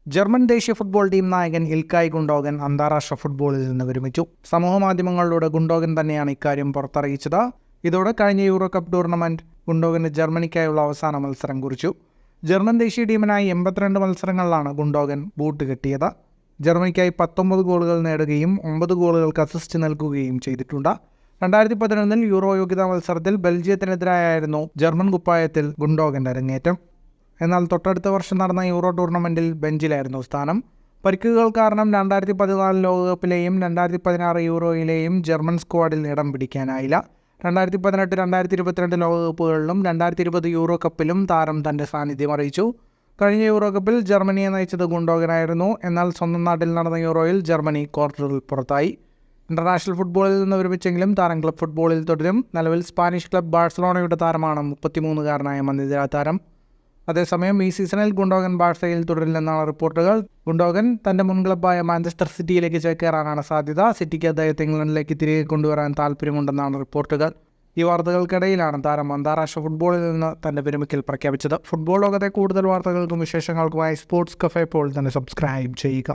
German ദേശീയ football team നായകൻ ഇൽക്കായ് ഗുണ്ടോഗൻ അന്താരാഷ്ട്ര ഫുട്ബോളിൽ നിന്ന് വിരമിച്ചു. സമൂഹമാധ്യമങ്ങളിലൂടെ ഗുണ്ടോഗൻ തന്നെയാണ് ഇക്കാര്യം പുറത്തറിയിച്ചത്. ഇതോടെ കഴിഞ്ഞ യൂറോ കപ്പ് ടൂർണമെന്റ് ഗുണ്ടോഗന് ജർമ്മനിക്കായുള്ള അവസാന മത്സരം കുറിച്ചു. ജർമ്മൻ ദേശീയ ടീമിനായി 82 മത്സരങ്ങളിലാണ് ഗുണ്ടോഗൻ ബൂട്ട് കെട്ടിയത്. ജർമ്മനിക്കായി 19 ഗോളുകൾ നേടുകയും 9 ഗോളുകൾക്ക് അസിസ്റ്റ് നൽകുകയും ചെയ്തിട്ടുണ്ട്. 2011 യൂറോ യോഗ്യതാ മത്സരത്തിൽ ബെൽജിയത്തിനെതിരായിരുന്നു ജർമ്മൻ കുപ്പായത്തിൽ ഗുണ്ടോഗന്റെ അരങ്ങേറ്റം. എന്നാൽ തൊട്ടടുത്ത വർഷം നടന്ന യൂറോ ടൂർണമെന്റിൽ ബെഞ്ചിലായിരുന്നു സ്ഥാനം. പരിക്കുകൾ കാരണം 2014 ലോകകപ്പിലെയും 2016 യൂറോയിലെയും ജർമ്മൻ സ്ക്വാഡിൽ ഇടം പിടിക്കാനായില്ല. 2018, 2022 ലോകകപ്പുകളിലും 2020 യൂറോ കപ്പിലും താരം തൻ്റെ സാന്നിധ്യം അറിയിച്ചു. കഴിഞ്ഞ യൂറോ കപ്പിൽ ജർമ്മനിയെ നയിച്ചത് ഗുണ്ടോഗനായിരുന്നു. എന്നാൽ സ്വന്തം നാട്ടിൽ നടന്ന യൂറോയിൽ ജർമ്മനി ക്വാർട്ടറിൽ പുറത്തായി. ഇന്റർനാഷണൽ ഫുട്ബോളിൽ നിന്ന് വിരമിച്ചെങ്കിലും താരം ക്ലബ് ഫുട്ബോളിൽ തുടരും. നിലവിൽ സ്പാനിഷ് ക്ലബ് ബാഴ്സലോണയുടെ താരമാണ് 33-കാരനായ മധ്യനിര താരം. അതേസമയം ഈ സീസണിൽ ഗുണ്ടോഗൻ ബാഴ്സയിൽ തുടരില്ലെന്നാണ് റിപ്പോർട്ടുകൾ. ഗുണ്ടോഗൻ തൻ്റെ മുൻ ക്ലബ്ബായ മാഞ്ചസ്റ്റർ സിറ്റിയിലേക്ക് ചേക്കേറാനാണ് സാധ്യത. സിറ്റിക്ക് അദ്ദേഹത്തെ ഇംഗ്ലണ്ടിലേക്ക് തിരികെ കൊണ്ടുവരാൻ താല്പര്യമുണ്ടെന്നാണ് റിപ്പോർട്ടുകൾ. ഈ വാർത്തകൾക്കിടയിലാണ് താരം അന്താരാഷ്ട്ര ഫുട്ബോളിൽ നിന്ന് തൻ്റെ വിരമിക്കൽ പ്രഖ്യാപിച്ചത്. ഫുട്ബോൾ ലോകത്തെ കൂടുതൽ വാർത്തകൾക്കും വിശേഷങ്ങൾക്കുമായി സ്പോർട്സ് കഫേ ഇപ്പോൾ തന്നെ സബ്സ്ക്രൈബ് ചെയ്യുക.